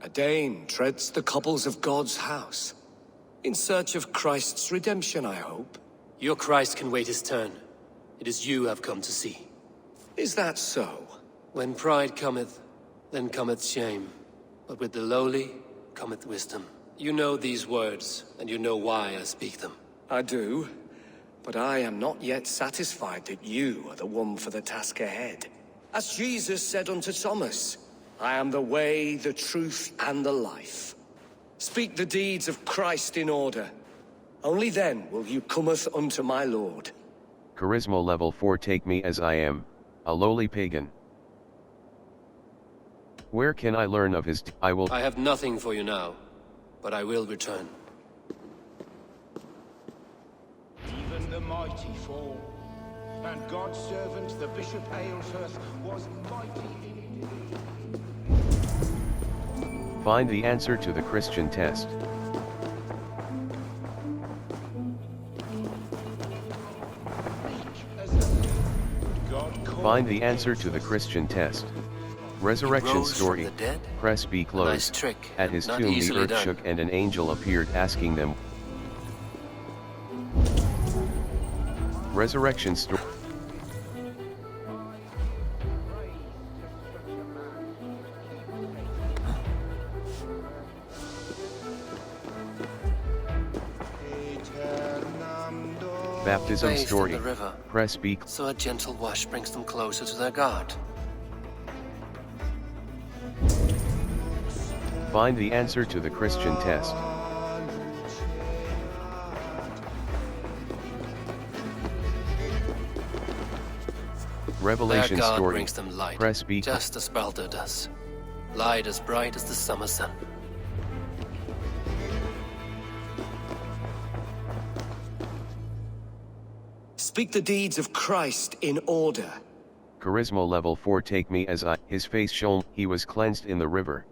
A Dane treads the cobbles of God's house. In search of Christ's redemption, I hope. Your Christ can wait his turn. It is you I've come to see. Is that so? When pride cometh, then cometh shame. But with the lowly cometh wisdom. You know these words, and you know why I speak them. I do, but I am not yet satisfied that you are the one for the task ahead. As Jesus said unto Thomas, I am the way, the truth, and the life. Speak the deeds of Christ in order. Only then will you cometh unto my Lord. Charisma level 4. Take me as I am, a lowly pagan. Where can I learn of his I have nothing for you now, but I will return. Even the mighty fall, and God's servant, the Bishop Aylesworth, was mighty indeed. Find the answer to the Christian test. Find the answer to the Christian test. Resurrection story. Press B closed. Nice trick, At his tomb the earth shook and an angel appeared asking them. Resurrection story. Baptism Bathed story. in the river. Press B. So a gentle wash brings them closer to their God. Find the answer to the Christian test. Revelation Their God story. brings them light, Press B. just as Baldur does. Light as bright as the summer sun. Speak the deeds of Christ in order. Charisma level 4. Take me as I. His face shone. He was cleansed in the river.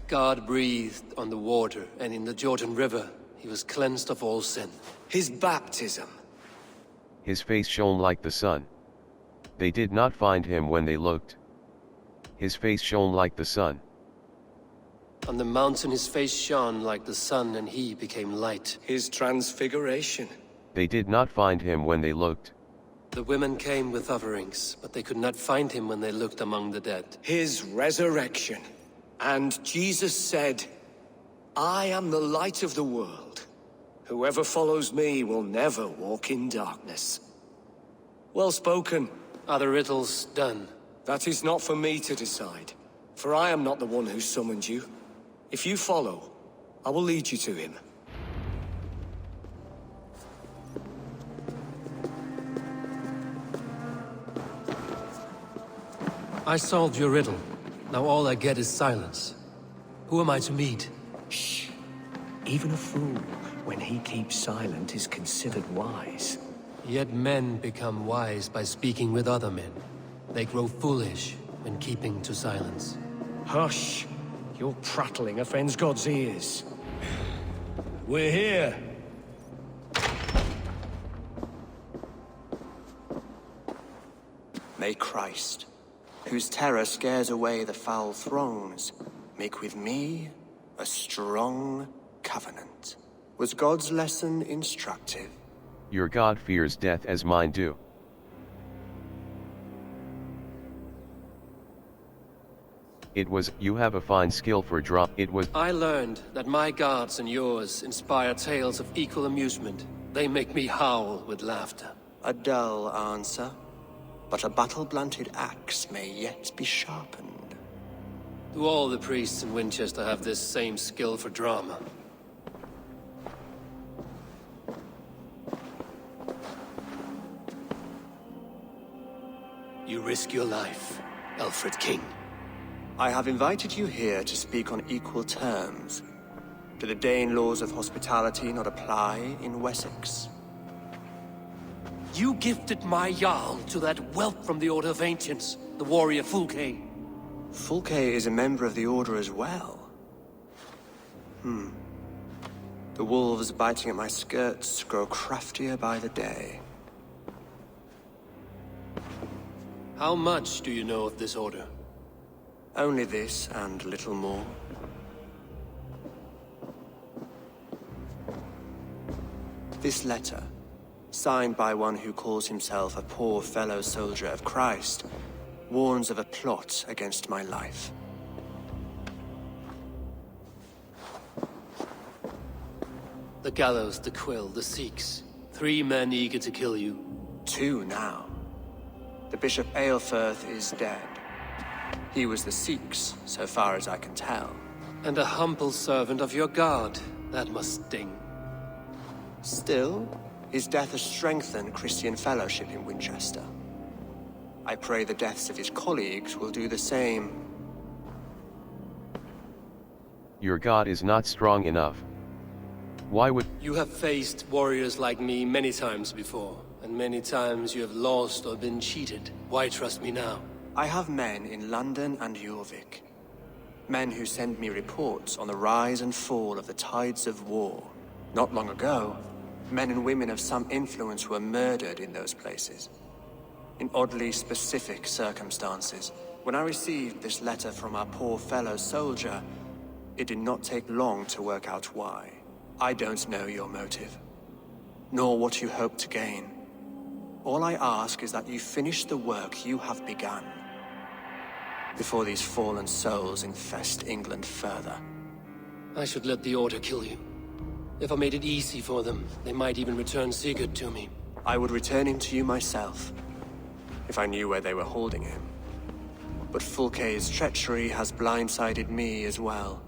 God breathed on the water, and in the Jordan River, he was cleansed of all sin. His baptism. His face shone like the sun. They did not find him when they looked. His face shone like the sun. On the mountain his face shone like the sun, and he became light. His transfiguration. They did not find him when they looked. The women came with offerings, but they could not find him when they looked among the dead. His resurrection. And Jesus said, I am the light of the world. Whoever follows me will never walk in darkness. Well spoken. Are the riddles done? That is not for me to decide, for I am not the one who summoned you. If you follow, I will lead you to him. I solved your riddle. Now all I get is silence. Who am I to meet? Shh. Even a fool, when he keeps silent, is considered wise. Yet men become wise by speaking with other men. They grow foolish when keeping to silence. Hush! Your prattling offends God's ears. We're here! May Christ, whose terror scares away the foul throngs, make with me a strong covenant. Was God's lesson instructive? Your God fears death as mine do. It was, you have a fine skill for drama. It was, I learned that my gods and yours inspire tales of equal amusement. They make me howl with laughter. A dull answer, but a battle-blunted axe may yet be sharpened. Do all the priests in Winchester have this same skill for drama? You risk your life, Alfred King. I have invited you here to speak on equal terms. Do the Dane laws of hospitality not apply in Wessex? You gifted my Jarl to that whelp from the Order of Ancients, the warrior Fulke. Fulke is a member of the Order as well. The wolves biting at my skirts grow craftier by the day. How much do you know of this order? Only this and little more. This letter, signed by one who calls himself a poor fellow soldier of Christ, warns of a plot against my life. The gallows, the quill, the Sikhs. 3 men eager to kill you. 2 now. The Bishop Aelfirth is dead. He was the Sikhs, so far as I can tell. And a humble servant of your god. That must sting. Still, his death has strengthened Christian fellowship in Winchester. I pray the deaths of his colleagues will do the same. Your god is not strong enough. Why would... You have faced warriors like me many times before, and many times you have lost or been cheated. Why trust me now? I have men in London and Jorvik. Men who send me reports on the rise and fall of the tides of war. Not long ago, men and women of some influence were murdered in those places. In oddly specific circumstances. When I received this letter from our poor fellow soldier, it did not take long to work out why. I don't know your motive, nor what you hope to gain. All I ask is that you finish the work you have begun, before these fallen souls infest England further. I should let the Order kill you. If I made it easy for them, they might even return Sigurd to me. I would return him to you myself, if I knew where they were holding him. But Fulke's treachery has blindsided me as well.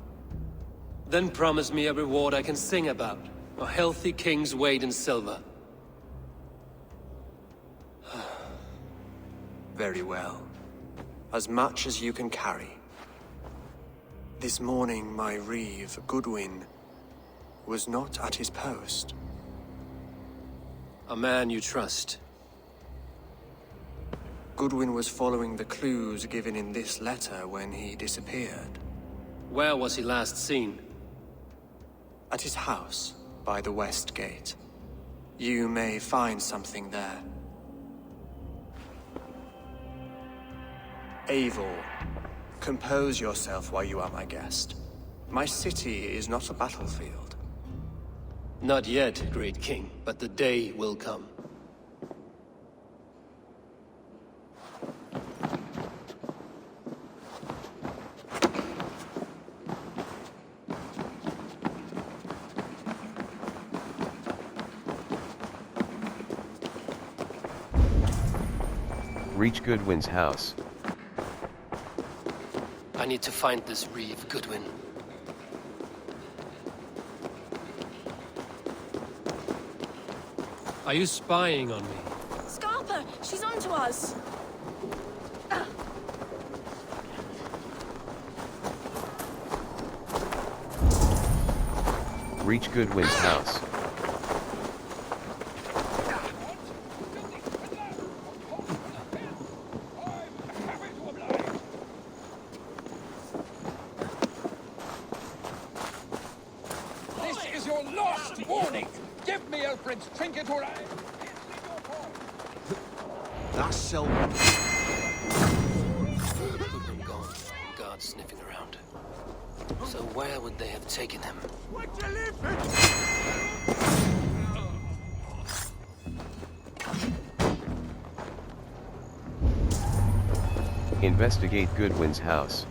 Then promise me a reward I can sing about. A healthy king's weight in silver. Very well. As much as you can carry. This morning, my reeve, Goodwin, was not at his post. A man you trust. Goodwin was following the clues given in this letter when he disappeared. Where was he last seen? At his house, by the west gate. You may find something there. Eivor, compose yourself while you are my guest. My city is not a battlefield. Not yet, great king, but the day will come. Reach Goodwin's house. I need to find this reeve, Goodwin. Are you spying on me? Scarpa! She's onto us! Reach Goodwin's house. Trinket or I... That's so... Goodwin gone. Guards sniffing around. So where would they have taken him? Investigate Goodwin's house.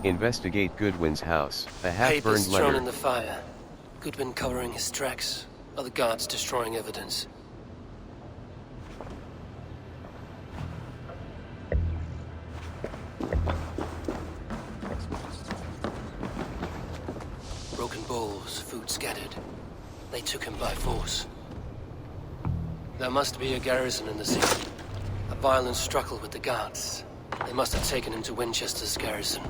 Investigate Goodwin's house. A half-burned Papers thrown letter. in the fire. Goodwin covering his tracks. Other guards destroying evidence. Broken bowls, food scattered. They took him by force. There must be a garrison in the city. A violent struggle with the guards. They must have taken him to Winchester's garrison.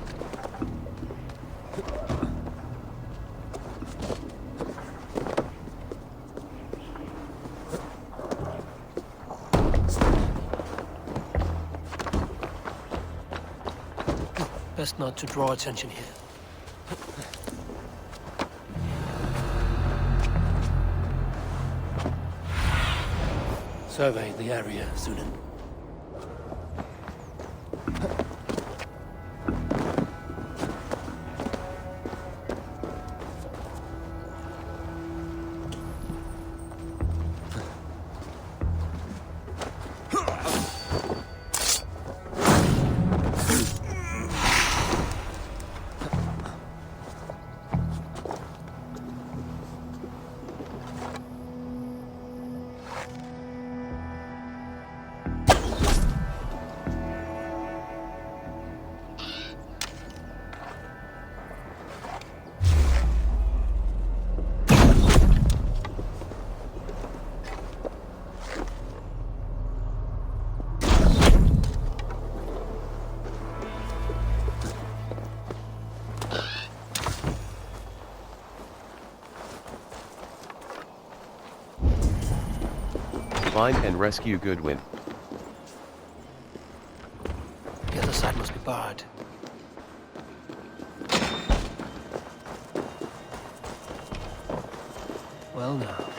Best not to draw attention here. Survey the area, Sunan. Find and rescue Goodwin. The other side must be barred. Well now.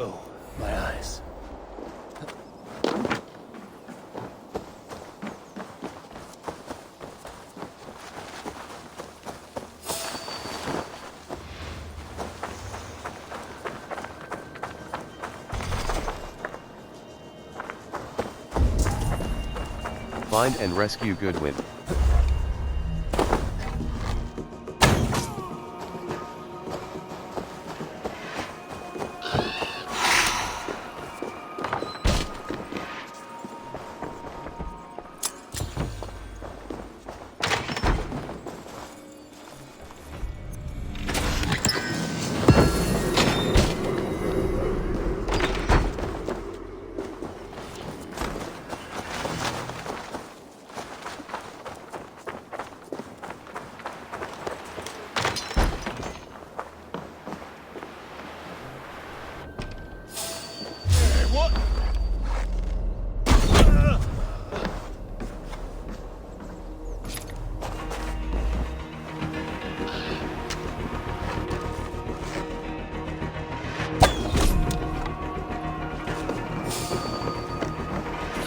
Oh, my eyes. Find and rescue Goodwin.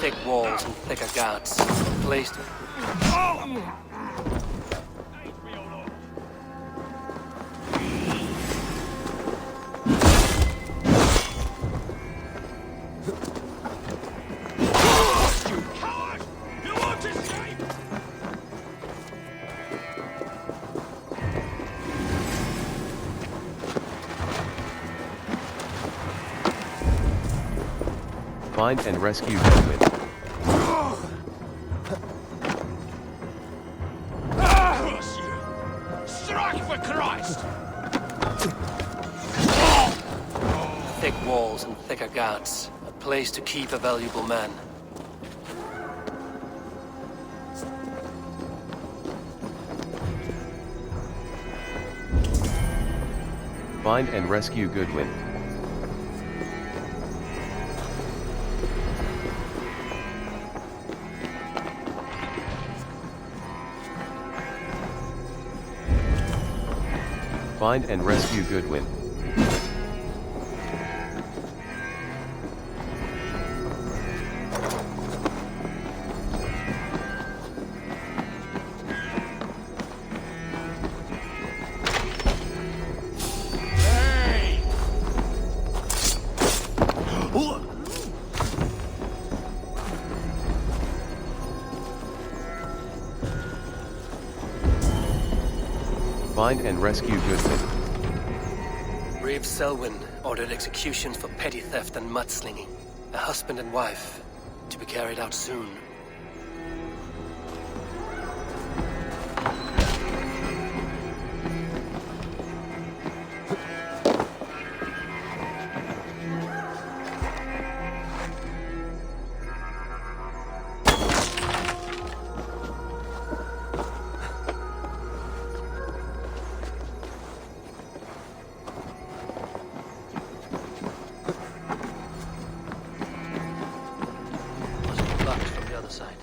Thick walls and thicker guards. Placed. Find and rescue Goodwin. Strike for Christ! Thick walls and thicker guards. A place to keep a valuable man. Find and rescue Goodwin. Find and rescue Goodwin. Find and rescue Goodwin. Reeve Selwyn ordered executions for petty theft and mudslinging. A husband and wife, to be carried out soon. Locked from the other side.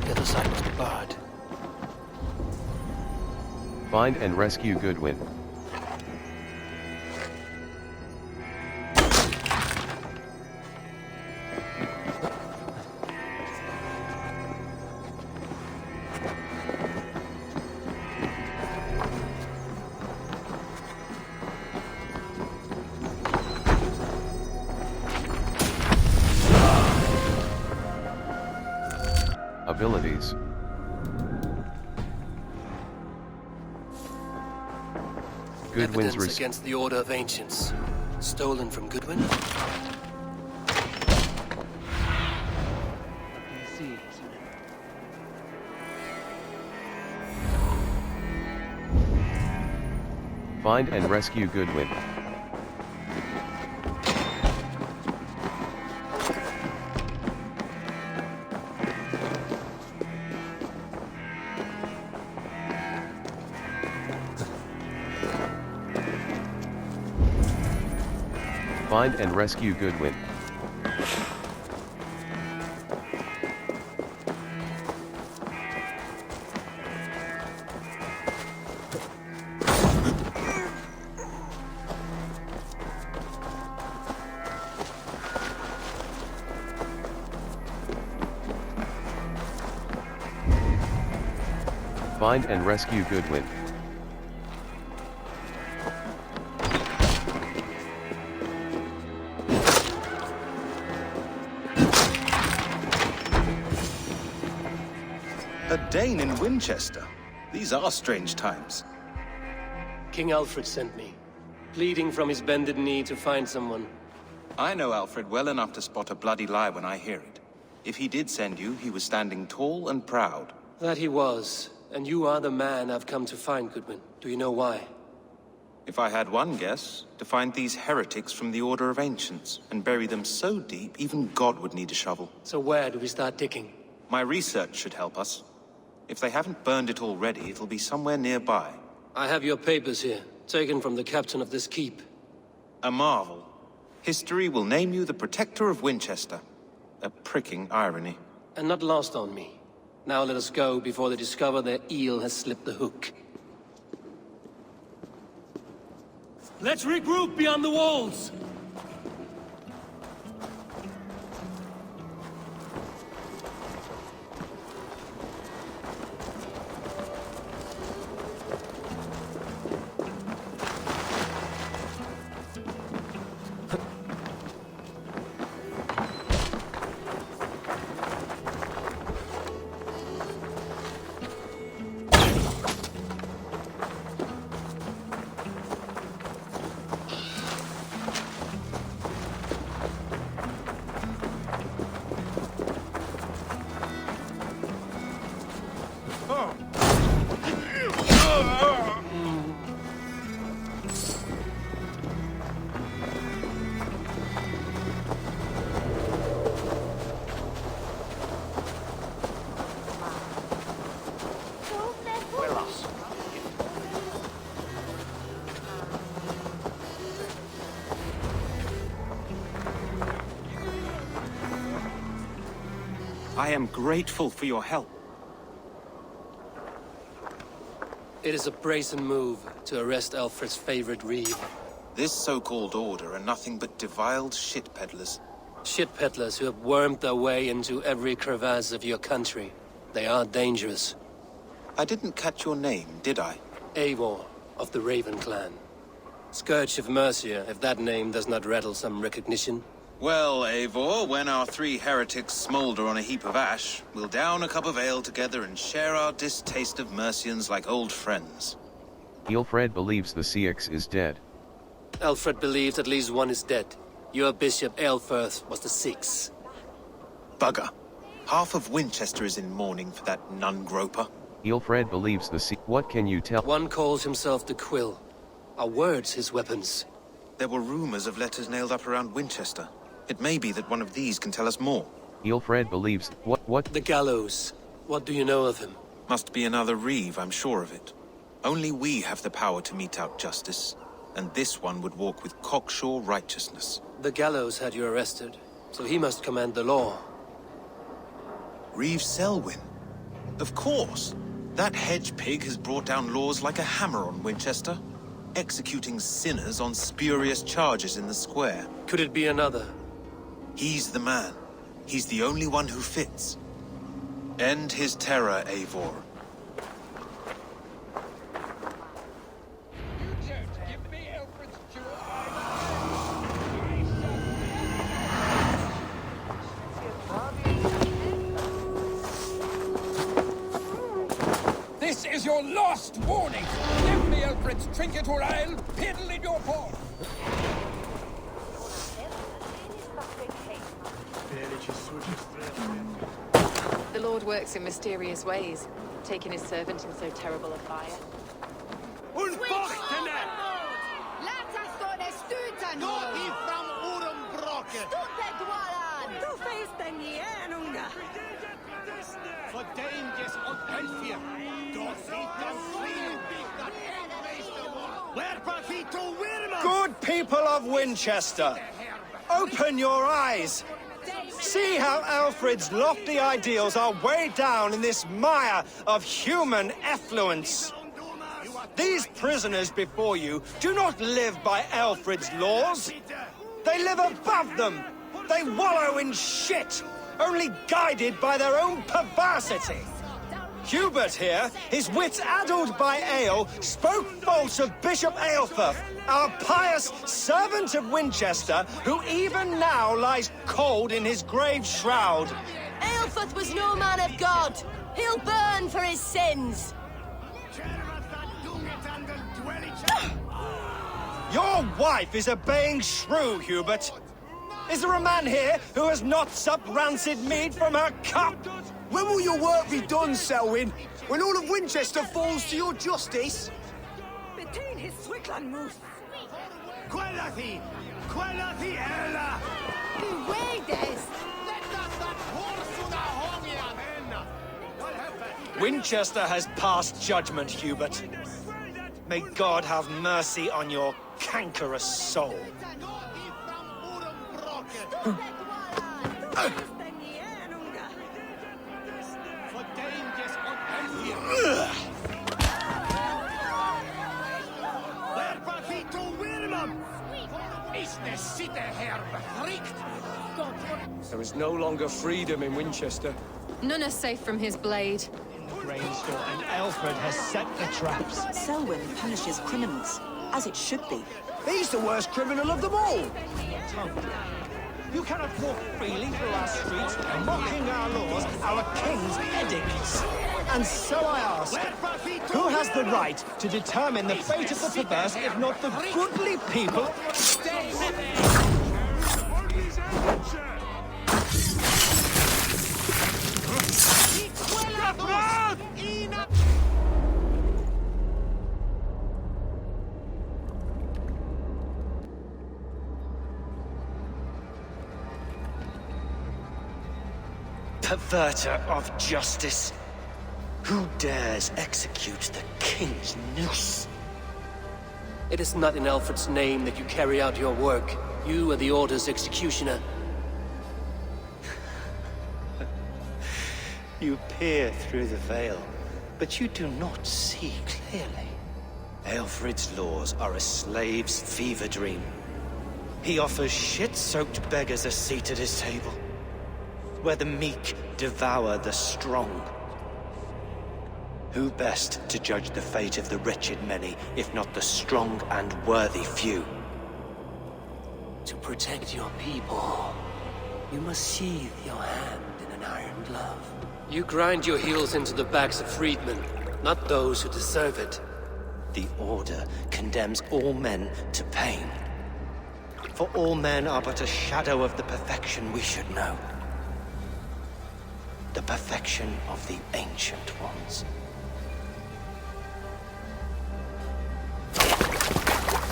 The other side must be barred. Find and rescue Goodwin. Abilities. Goodwin's Evidence against the Order of Ancients. Stolen from Goodwin? Find and rescue Goodwin. Find and rescue Goodwin. Find and rescue Goodwin. A Dane in Winchester. These are strange times. King Alfred sent me, pleading from his bended knee to find someone. I know Alfred well enough to spot a bloody lie when I hear it. If he did send you, he was standing tall and proud. That he was, and you are the man I've come to find, Goodwin. Do you know why? If I had one guess, to find these heretics from the Order of Ancients, and bury them so deep, even God would need a shovel. So where do we start digging? My research should help us. If they haven't burned it already, it'll be somewhere nearby. I have your papers here, taken from the captain of this keep. A marvel. History will name you the Protector of Winchester. A pricking irony. And not lost on me. Now let us go before they discover their eel has slipped the hook. Let's regroup beyond the walls! I am grateful for your help. It is a brazen move to arrest Alfred's favorite Reeve. This so-called order are nothing but deviled shit peddlers. Shit peddlers who have wormed their way into every crevasse of your country. They are dangerous. I didn't catch your name, did I? Eivor, of the Raven clan. Scourge of Mercia, if that name does not rattle some recognition. Well, Eivor, when our three heretics smolder on a heap of ash, we'll down a cup of ale together and share our distaste of Mercians like old friends. Ilfred believes the CX is dead. Alfred believes at least one is dead. Your Bishop Aelfirth was the sixth. Bugger. Half of Winchester is in mourning for that nun-groper. Ilfred believes the C. What can you tell? One calls himself the Quill. Are words his weapons? There were rumors of letters nailed up around Winchester. It may be that one of these can tell us more. Ilfred believes... What? The gallows. What do you know of him? Must be another Reeve, I'm sure of it. Only we have the power to mete out justice. And this one would walk with cocksure righteousness. The gallows had you arrested, so he must command the law. Reeve Selwyn? Of course. That hedge pig has brought down laws like a hammer on Winchester, executing sinners on spurious charges in the square. Could it be another? He's the man. He's the only one who fits. End his terror, Eivor. This is your last warning! Give me Alfred's trinket or I'll piddle in your paw! The Lord works in mysterious ways, taking his servant in so terrible a fire. Good people of Winchester, open your eyes. See how Alfred's lofty ideals are weighed down in this mire of human effluence. These prisoners before you do not live by Alfred's laws. They live above them. They wallow in shit, only guided by their own perversity. Hubert here, his wits addled by ale, spoke false of Bishop Aelfirth, our pious servant of Winchester, who even now lies cold in his grave shroud. Aelfirth was no man of God. He'll burn for his sins. Your wife is obeying shrew, Hubert. Is there a man here who has not supped rancid mead from her cup? When will your work be done, Selwyn? When all of Winchester falls to your justice? Between his Swickland moose. Quellati! Quellati ella! Winchester has passed judgment, Hubert. May God have mercy on your cankerous soul. There is no longer freedom in Winchester. None are safe from his blade. Grain store, and Alfred has set the traps. Selwyn punishes criminals, as it should be. He's the worst criminal of them all! You cannot walk freely through our streets, mocking our laws, our king's edicts. And so I ask, who has the right to determine the fate of the perverse, if not the goodly people? Perverter of justice. Who dares execute the king's noose? It is not in Alfred's name that you carry out your work. You are the Order's executioner. You peer through the veil, but you do not see clearly. Aelfred's laws are a slave's fever dream. He offers shit-soaked beggars a seat at his table, where the meek devour the strong. Who best to judge the fate of the wretched many, if not the strong and worthy few? To protect your people, you must sheathe your hand in an iron glove. You grind your heels into the backs of freedmen, not those who deserve it. The Order condemns all men to pain. For all men are but a shadow of the perfection we should know. The perfection of the Ancient Ones.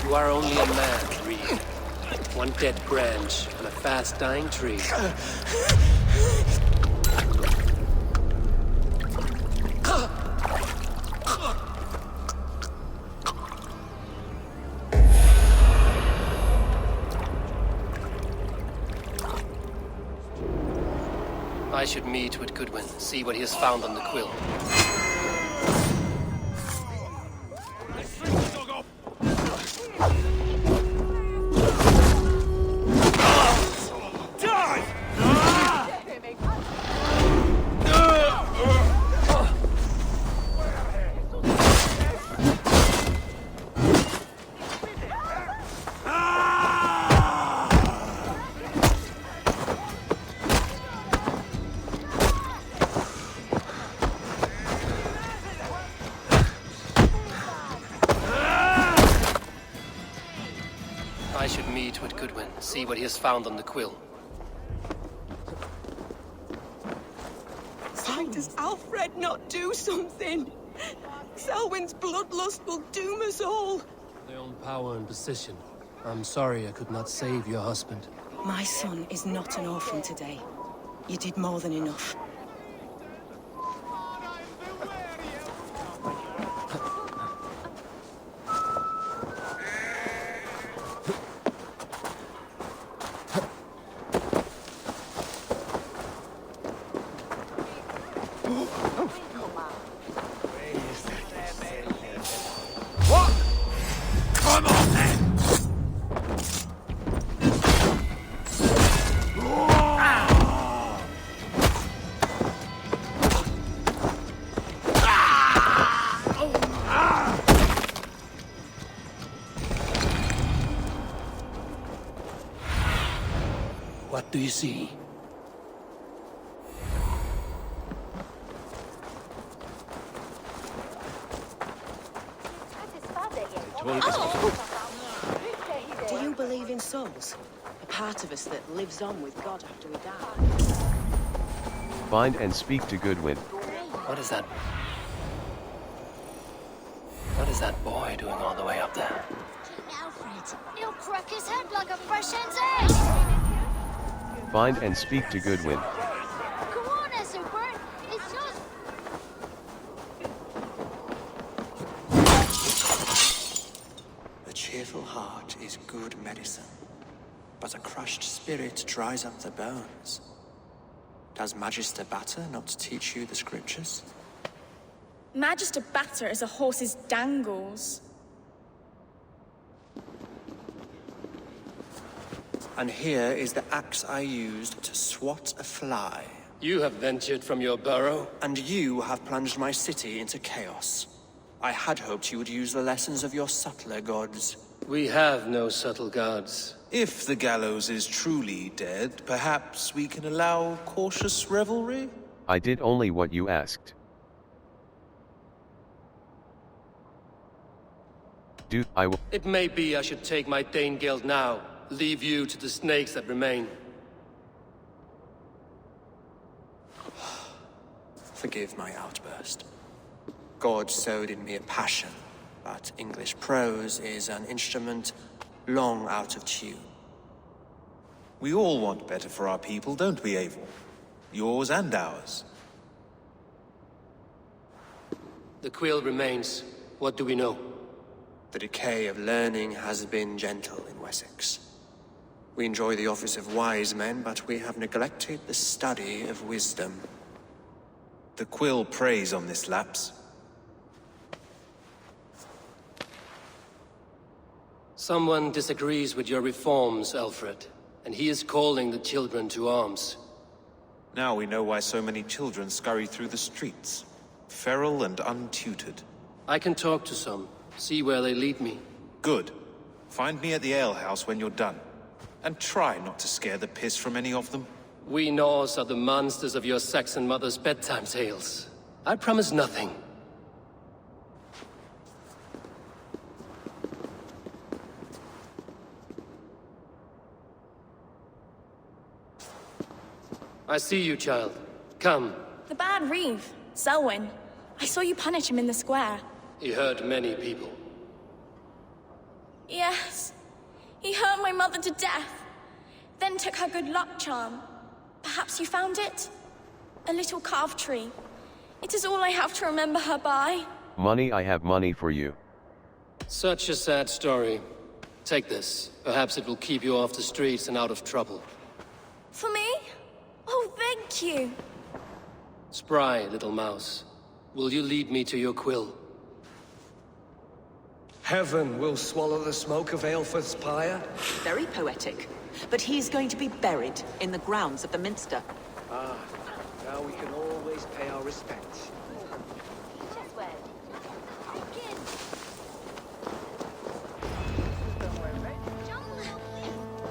You are only a man, Reed. One dead branch on a fast-dying tree. I should meet with Goodwin, see what he has found on the quill. I should meet with Goodwin, see what he has found on the quill. Why does Alfred not do something? Selwyn's bloodlust will doom us all. Their own power and position. I'm sorry I could not save your husband. My son is not an orphan today. You did more than enough. What do you see? Do you believe in souls? A part of us that lives on with God after we die? Find and speak to Goodwin. What is that? What is that boy doing all the way up there? Alfred, he'll crack his head like a fresh hen's egg! Find and speak to Goodwin. Come on, Esselbert, it's just... A cheerful heart is good medicine, but a crushed spirit dries up the bones. Does Magister Batter not teach you the scriptures? Magister Batter is a horse's dangles. And here is the axe I used to swat a fly. You have ventured from your burrow? And you have plunged my city into chaos. I had hoped you would use the lessons of your subtler gods. We have no subtle gods. If the gallows is truly dead, perhaps we can allow cautious revelry? I did only what you asked. I will. It may be I should take my Dane guild now. Leave you to the snakes that remain. Forgive my outburst. God sowed in me a passion, but English prose is an instrument long out of tune. We all want better for our people, don't we, Eivor? Yours and ours. The quill remains. What do we know? The decay of learning has been gentle in Wessex. We enjoy the office of wise men, but we have neglected the study of wisdom. The quill preys on this lapse. Someone disagrees with your reforms, Alfred, and he is calling the children to arms. Now we know why so many children scurry through the streets, feral and untutored. I can talk to some, see where they lead me. Good. Find me at the alehouse when you're done. And try not to scare the piss from any of them. We Norse are the monsters of your Saxon mother's bedtime tales. I promise nothing. I see you, child. Come. The bad Reeve, Selwyn. I saw you punish him in the square. He hurt many people. Yes. He hurt my mother to death. Then took her good luck charm. Perhaps you found it? A little carved tree. It is all I have to remember her by. Money, I have money for you. Such a sad story. Take this. Perhaps it will keep you off the streets and out of trouble. For me? Oh, thank you. Spry, little mouse. Will you lead me to your quill? Heaven will swallow the smoke of Aelfred's pyre. Very poetic. But he's going to be buried in the grounds of the Minster. Ah, now we can always pay our respects.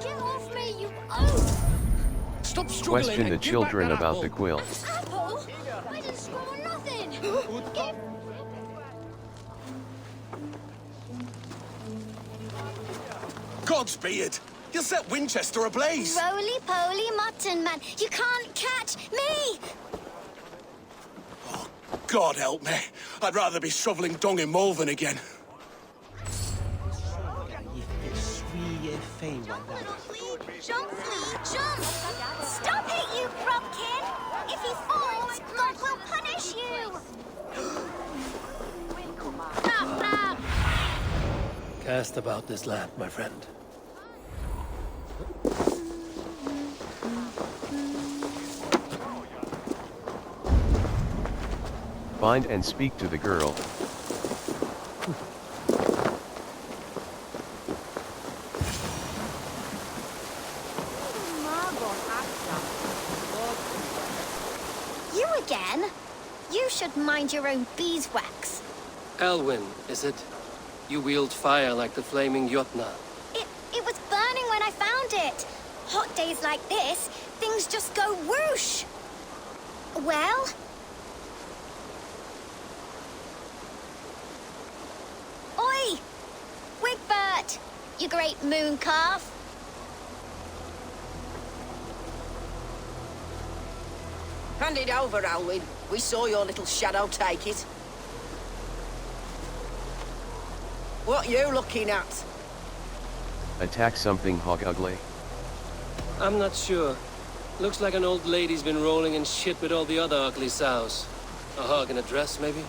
Get off me, you oaf! Stop struggling. Question the children about the quill. Apple? I didn't score nothing! Give... Godspeed! You'll set Winchester ablaze! Roly-poly mutton man, you can't catch me! Oh, God help me. I'd rather be shoveling dung in Malvern again. Jump, Flea, jump! Stop it, you Propkin! If he falls, God will punish you! Cast about this land, my friend. Find and speak to the girl. You again? You should mind your own beeswax. Elwyn, is it? You wield fire like the flaming Jotnar. It was burning when I found it. Hot days like this, things just go whoosh. Well? Oi! Wigbert! You great moon calf! Hand it over, Alwyn. We saw your little shadow take it. What you looking at? Attack something hog ugly. I'm not sure. Looks like an old lady's been rolling in shit with all the other ugly sows. A hog in a dress, maybe?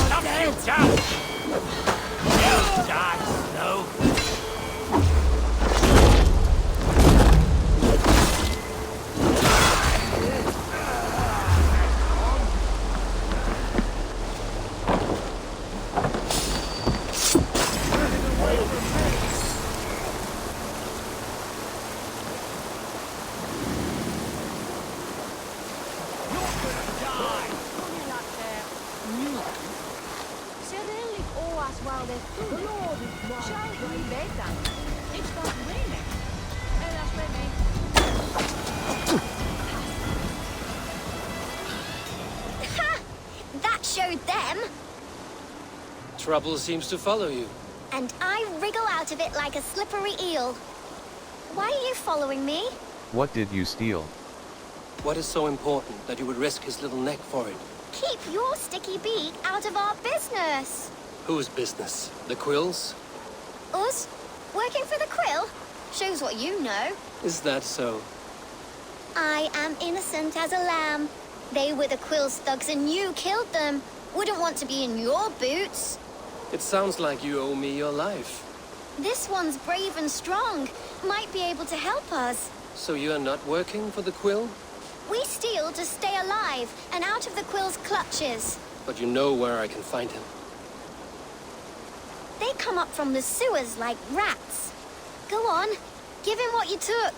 Stop you down! You die, Snow! Ha! That showed them. Trouble seems to follow you. And I wriggle out of it like a slippery eel. Why are you following me? What did you steal? What is so important that you would risk his little neck for it? Keep your sticky beak out of our business. Whose business? The Quill's? Us? Working for the Quill? Shows what you know. Is that so? I am innocent as a lamb. They were the Quill's thugs and you killed them. Wouldn't want to be in your boots. It sounds like you owe me your life. This one's brave and strong. Might be able to help us. So you're not working for the Quill? We steal to stay alive and out of the Quill's clutches. But you know where I can find him. come up from the sewers like rats. Go on, give him what you took.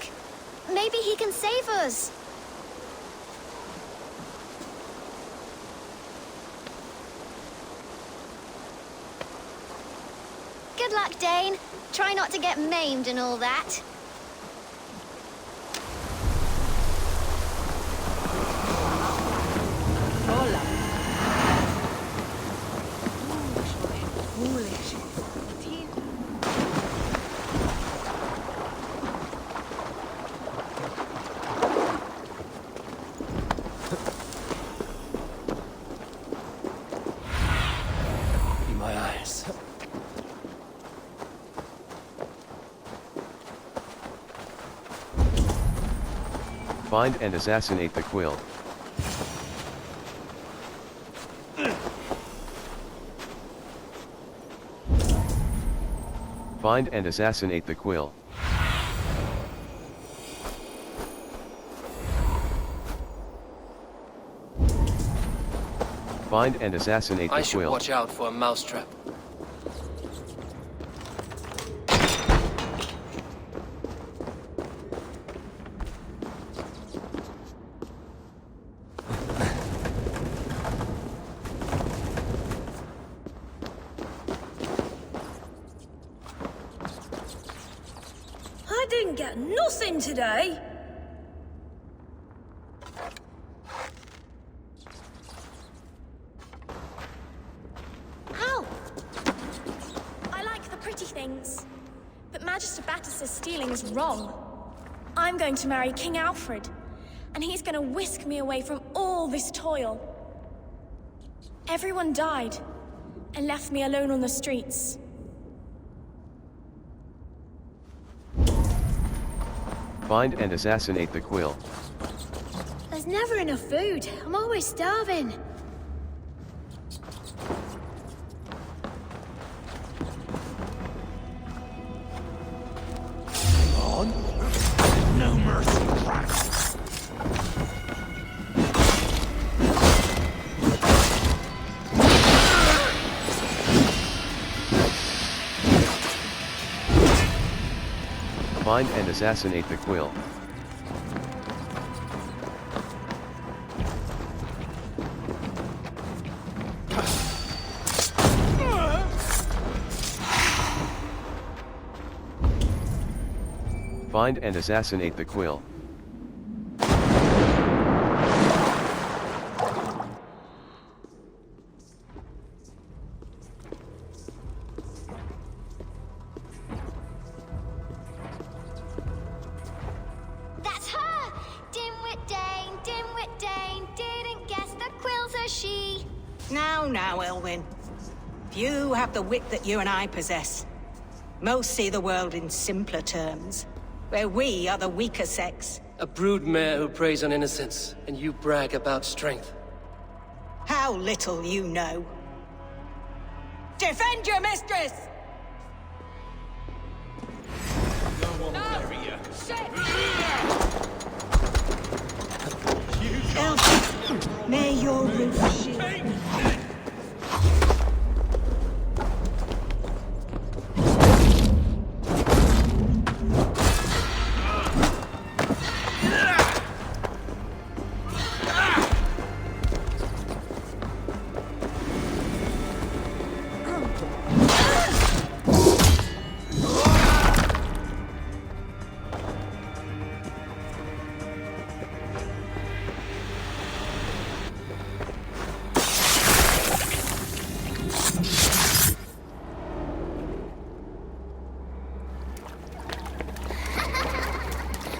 Maybe he can save us. Good luck, Dane. Try not to get maimed and all that. Be my eyes. Find and assassinate the quill. Find and assassinate the quill. Find and assassinate the I should quill. watch out for a mousetrap. I didn't get nothing today. Ow! I like the pretty things, but Magister Battus's stealing is wrong. I'm going to marry King Alfred, and he's going to whisk me away from all this toil. Everyone died, and left me alone on the streets. Find and assassinate the quill. There's never enough food. I'm always starving. On. No mercy, Drax. Find and assassinate the quill. Find and assassinate the quill. That's her! Dimwit Dane, didn't guess the quill's a she. Now, Elwyn. Few have the wit that you and I possess. Most see the world in simpler terms, where we are the weaker sex. A broodmare who preys on innocence, and you brag about strength. How little you know. Defend your mistress! Elwyn, may your roof shield.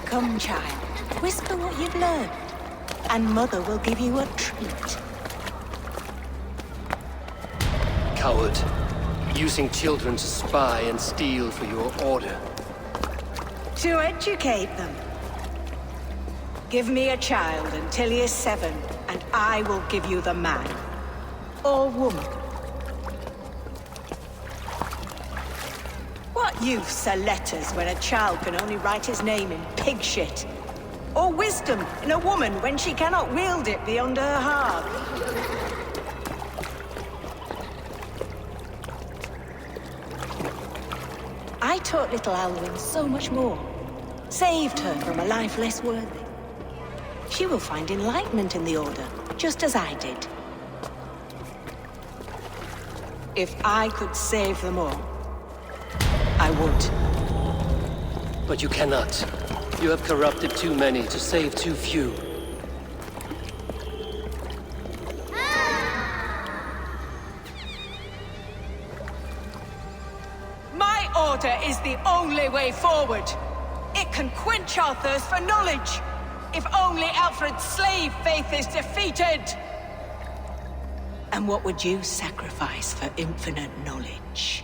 Come, child. Whisper what you've learned, and Mother will give you a treat. Coward. Using children to spy and steal for your order. To educate them. Give me a child until he is 7, and I will give you the man. Or woman. What use are letters when a child can only write his name in pig shit? Or wisdom in a woman when she cannot wield it beyond her heart? taught little Alwyn so much more. Saved her from a life less worthy. She will find enlightenment in the Order, just as I did. If I could save them all, I would. But you cannot. You have corrupted too many to save too few. My Order is the only way forward. It can quench our thirst for knowledge. If only Alfred's slave faith is defeated! And what would you sacrifice for infinite knowledge?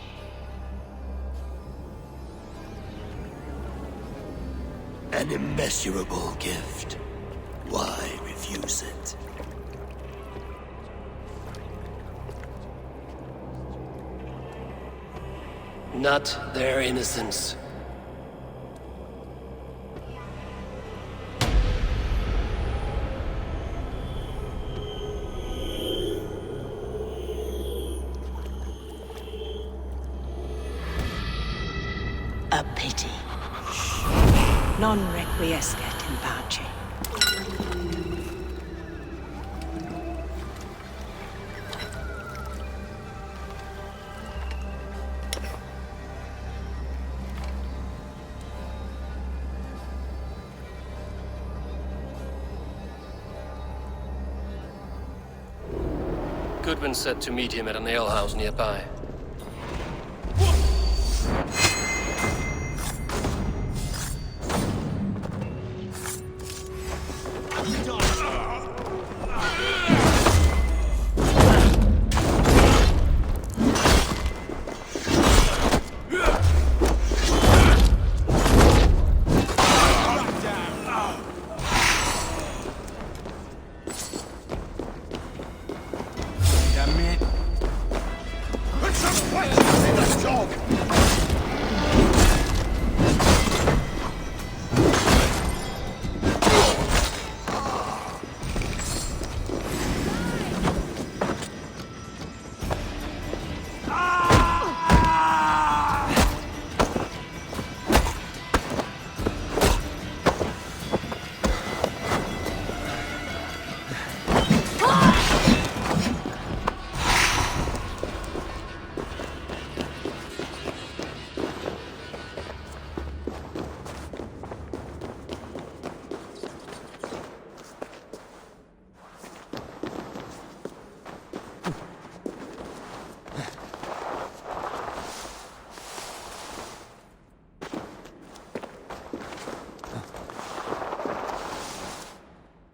An immeasurable gift. Why refuse it? Not their innocence. A pity. Non requiescat in pace. Goodwin said to meet him at an alehouse nearby.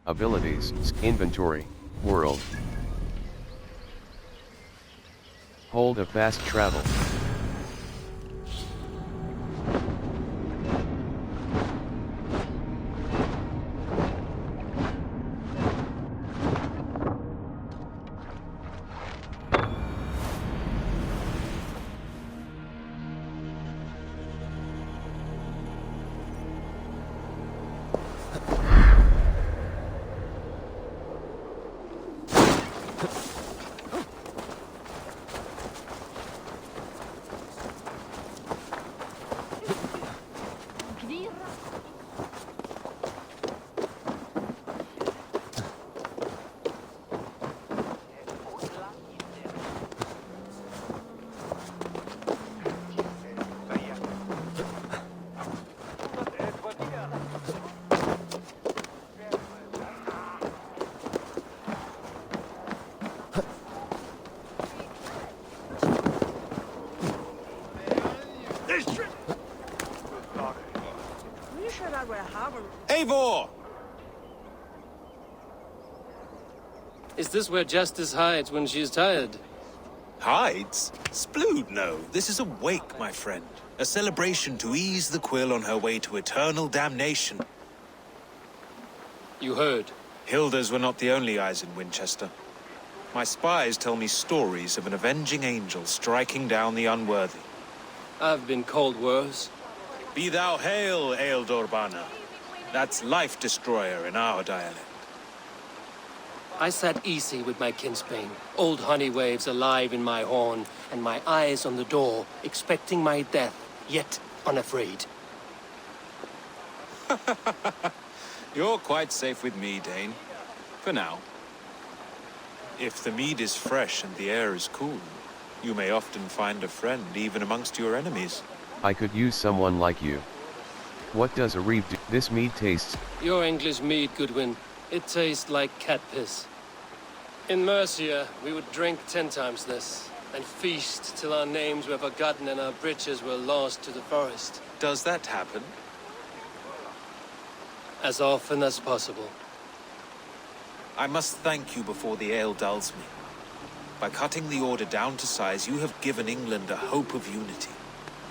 Abilities, Inventory, World. Hold a fast travel. Eivor! Is this where Justice hides when she's tired? Hides? Splood, no. This is a wake, my friend. A celebration to ease the Quill on her way to eternal damnation. You heard. Hilda's were not the only eyes in Winchester. My spies tell me stories of an avenging angel striking down the unworthy. I've been called worse. Be thou hail, Ealdor. That's Life Destroyer in our dialect. I sat easy with my kinsbane, old honey waves alive in my horn, and my eyes on the door, expecting my death. Yet unafraid. You're quite safe with me, Dane. For now. If the mead is fresh and the air is cool, you may often find a friend even amongst your enemies. I could use someone like you. What does a reeve do? This mead tastes... Your English mead, Goodwin. It tastes like cat piss. In Mercia, we would drink 10 times this, and feast till our names were forgotten and our breeches were lost to the forest. Does that happen? As often as possible. I must thank you before the ale dulls me. By cutting the order down to size, you have given England a hope of unity.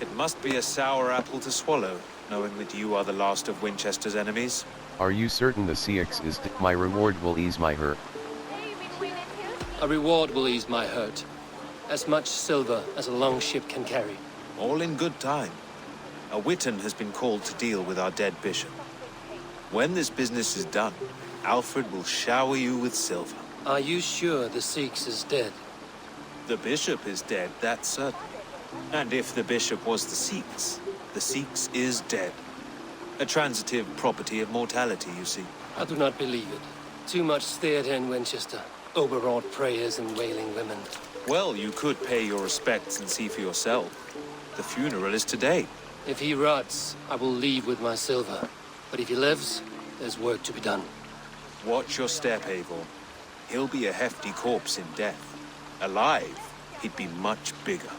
It must be a sour apple to swallow, knowing that you are the last of Winchester's enemies. Are you certain the CX is my reward will ease my hurt? A reward will ease my hurt. As much silver as a long ship can carry. All in good time. A witan has been called to deal with our dead bishop. When this business is done, Alfred will shower you with silver. Are you sure the Sikhs is dead? The bishop is dead, that's certain. And if the bishop was the Sikhs is dead. A transitive property of mortality, you see. I do not believe it. Too much theatre in Winchester. Overwrought prayers and wailing women. Well, you could pay your respects and see for yourself. The funeral is today. If he rots, I will leave with my silver. But if he lives, there's work to be done. Watch your step, Eivor. He'll be a hefty corpse in death. Alive, he'd be much bigger.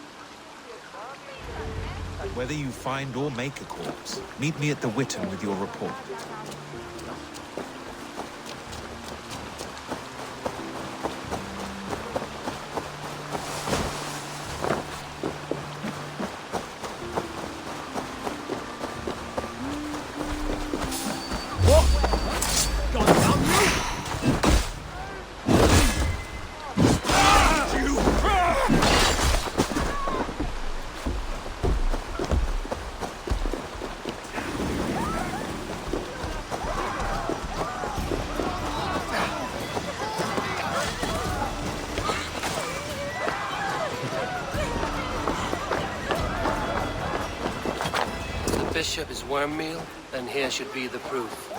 Whether you find or make a corpse, meet me at the Witan with your report. Bishop is worm meal, then here should be the proof.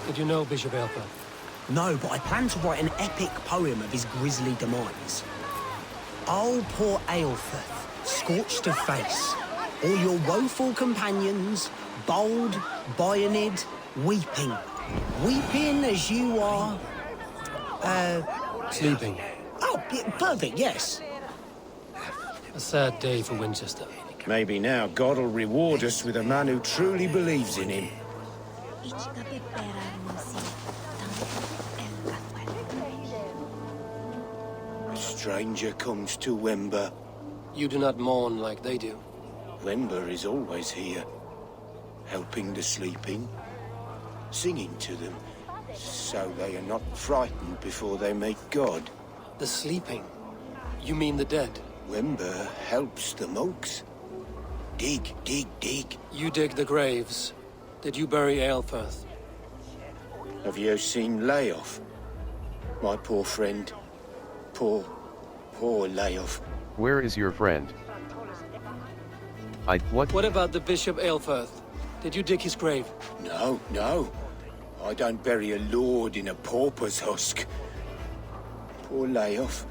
Did you know Bishop Aelfried? No, but I plan to write an epic poem of his grisly demise. Oh, poor Aelfried, scorched of face, all your woeful companions, bold, Bionid, weeping. Weeping as you are... Sleeping. Oh, perfect, yes. A sad day for Winchester. Maybe now God will reward us with a man who truly believes in him. A stranger comes to Wember. You do not mourn like they do. Wember is always here, helping the sleeping, singing to them, so they are not frightened before they meet God. The sleeping? You mean the dead? Wember helps the monks. Dig, dig, dig. You dig the graves. Did you bury Aelfried? Have you seen Leof? My poor friend. Poor Leof. Where is your friend? What about the Bishop Aelfried? Did you dig his grave? No, no. I don't bury a lord in a pauper's husk. Poor Leof.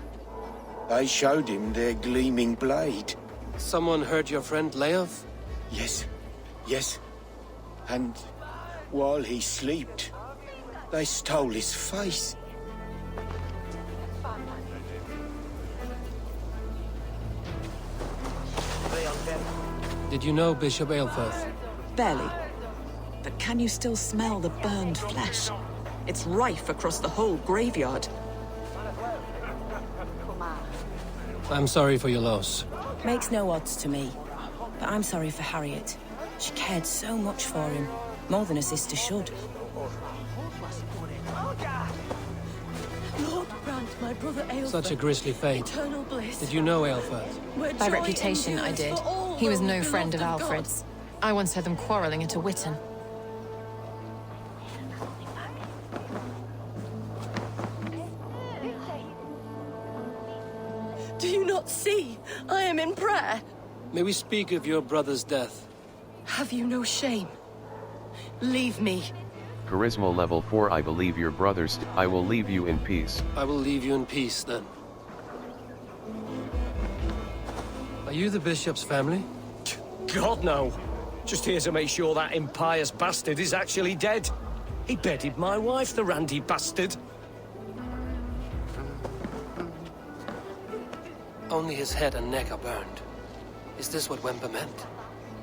They showed him their gleaming blade. Someone hurt your friend Leof? Yes, yes. And while he slept, they stole his face. Did you know Bishop Aelfried? Barely. But can you still smell the burned flesh? It's rife across the whole graveyard. I'm sorry for your loss. Makes no odds to me. But I'm sorry for Harriet. She cared so much for him. More than a sister should. Lord grant my brother Aelfried Such a grisly fate. eternal bliss. Did you know Aelfried? By reputation, I did. He was no friend of Alfred's. I once heard them quarreling at a Witan. Do you not see? I am in prayer. May we speak of your brother's death? Have you no shame? Leave me. Charisma level 4. I believe your brothers. I will leave you in peace. I will leave you in peace, then. Are you the bishop's family? God, no. Just here to make sure that impious bastard is actually dead. He bedded my wife, the randy bastard. Only his head and neck are burned. Is this what Wemper meant?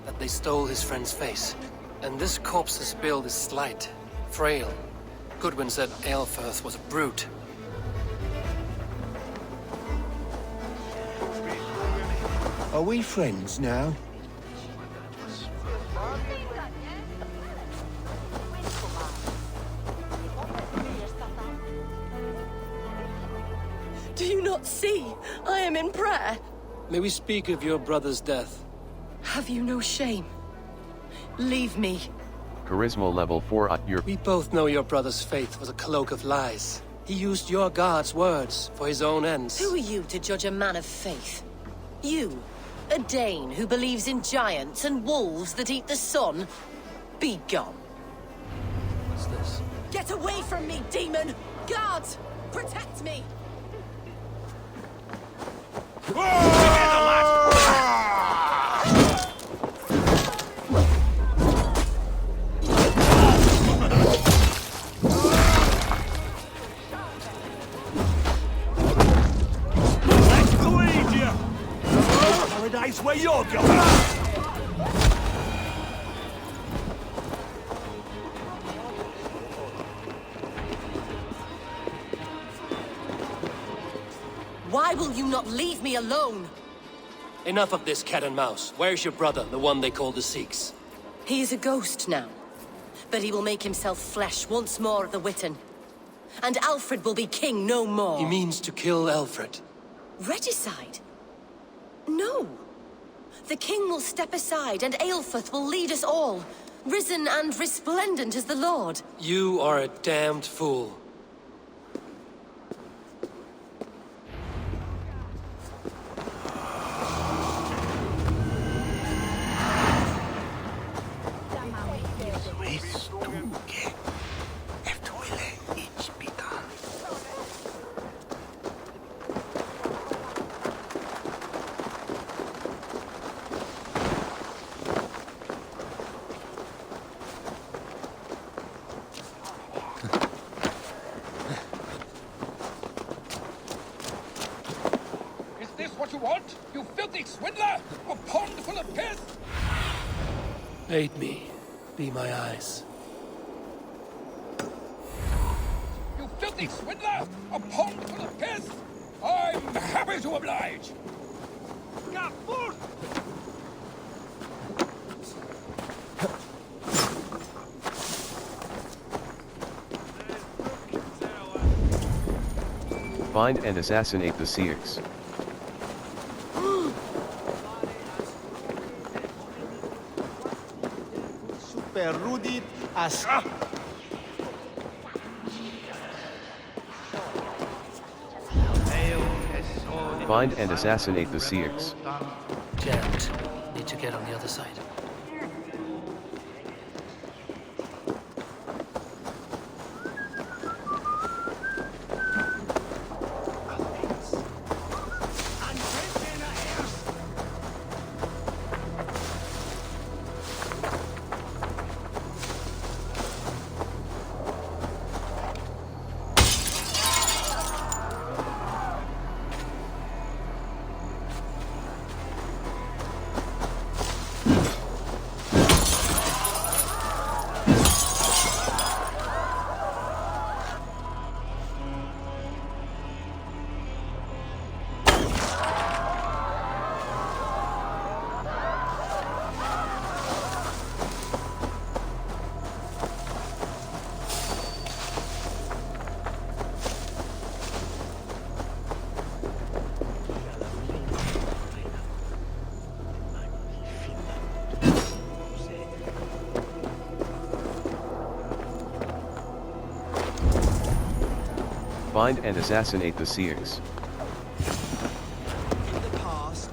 That they stole his friend's face? And this corpse's build is slight, frail. Goodwin said Aelfirth was a brute. Are we friends now? Do you not see? I am in prayer. May we speak of your brother's death? Have you no shame? Leave me. Charisma level 4. We both know your brother's faith was a cloak of lies. He used your God's words for his own ends. Who are you to judge a man of faith? You, a Dane who believes in giants and wolves that eat the sun? Be gone. What's this? Get away from me, demon! Guards, protect me! Paradise where you're going! Why will you not leave me alone? Enough of this cat and mouse. Where's your brother, the one they call the Sikhs? He is a ghost now. But he will make himself flesh once more at the Witten. And Alfred will be king no more. He means to kill Alfred. Regicide? No. The king will step aside and Aelfirth will lead us all, risen and resplendent as the Lord. You are a damned fool. What you want? You filthy swindler! A pond full of piss! Aid me. Be my eyes. You filthy swindler! A pond full of piss! I'm happy to oblige! Gafur! Find and assassinate the Sikhs. Perudit as... Find and assassinate the Sikhs. Jammed. Need to get on the other side. Find and assassinate the Sikhs. In the past,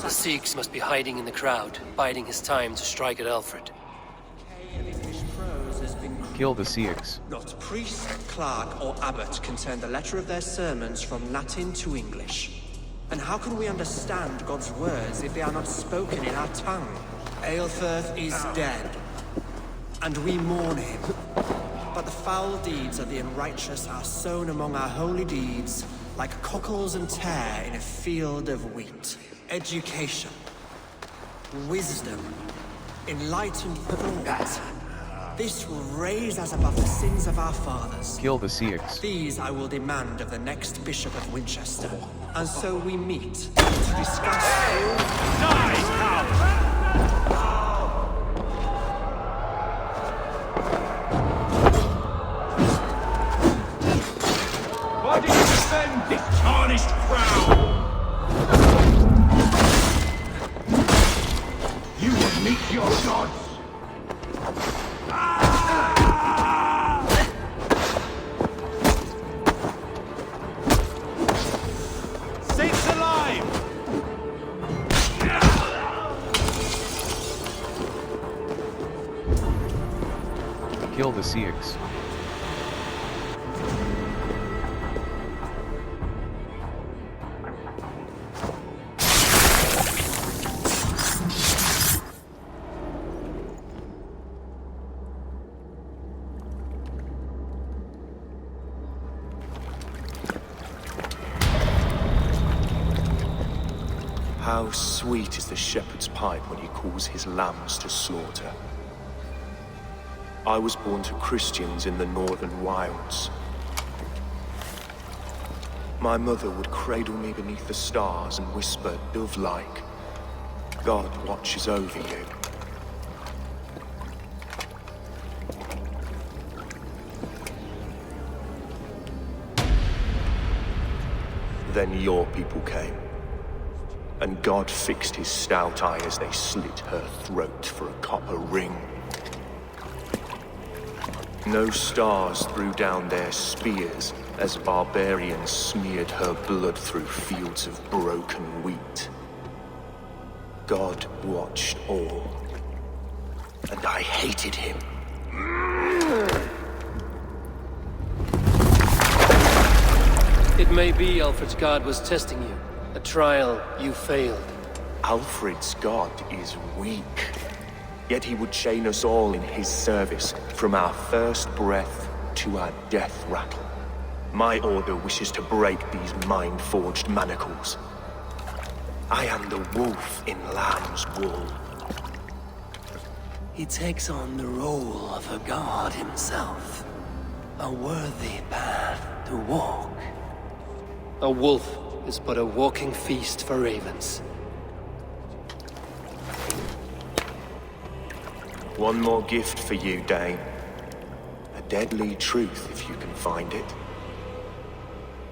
The Sikhs must be hiding in the crowd, biding his time to strike at Alfred. Kill the Sikhs. Not priest, clerk, or abbot can turn the letter of their sermons from Latin to English. And how can we understand God's words if they are not spoken in our tongue? Aelfirth is dead, and we mourn him. But the foul deeds of the unrighteous are sown among our holy deeds, like cockles and tare in a field of wheat. Education, wisdom, enlightened thought. This will raise us above the sins of our fathers. Kill the Sikhs. These I will demand of the next Bishop of Winchester. And so we meet to discuss... Why did you defend this tarnished crown? You will meet your gods. Saints alive! Kill the Sikhs. How sweet is the shepherd's pipe when he calls his lambs to slaughter. I was born to Christians in the northern wilds. My mother would cradle me beneath the stars and whisper, dove-like, God watches over you. Then your people came. And God fixed his stout eye as they slit her throat for a copper ring. No stars threw down their spears as barbarians smeared her blood through fields of broken wheat. God watched all, and I hated him. It may be Alfred's God was testing you. A trial you failed. Alfred's God is weak. Yet he would chain us all in his service, from our first breath to our death rattle. My order wishes to break these mind-forged manacles. I am the wolf in lamb's wool. He takes on the role of a god himself. A worthy path to walk. A wolf is but a walking feast for ravens. One more gift for you, Dane. A deadly truth, if you can find it.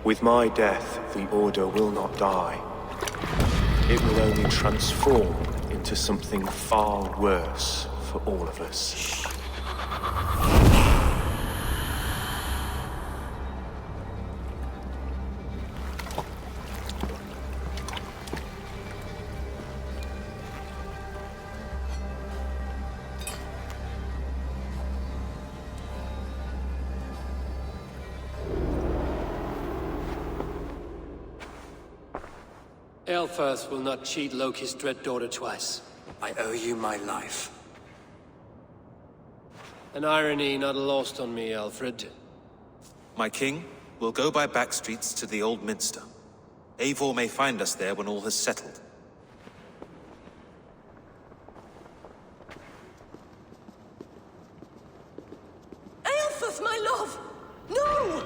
With my death, the Order will not die. It will only transform into something far worse for all of us. Aelfirth will not cheat Loki's dread daughter twice. I owe you my life. An irony not lost on me, Alfred. My king, we'll go by back streets to the Old Minster. Eivor may find us there when all has settled. Aelfirth, my love! No!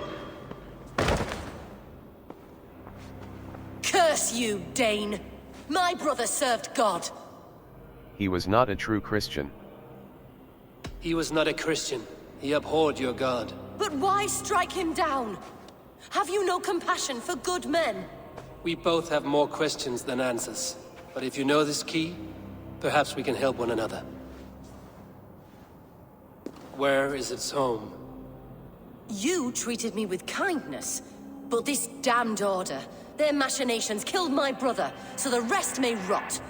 Curse you, Dane! My brother served God. He was not a true Christian. He was not a Christian. He abhorred your God. But why strike him down? Have you no compassion for good men? We both have more questions than answers. But if you know this key, perhaps we can help one another. Where is its home? You treated me with kindness, but this damned Order, their machinations killed my brother, so the rest may rot.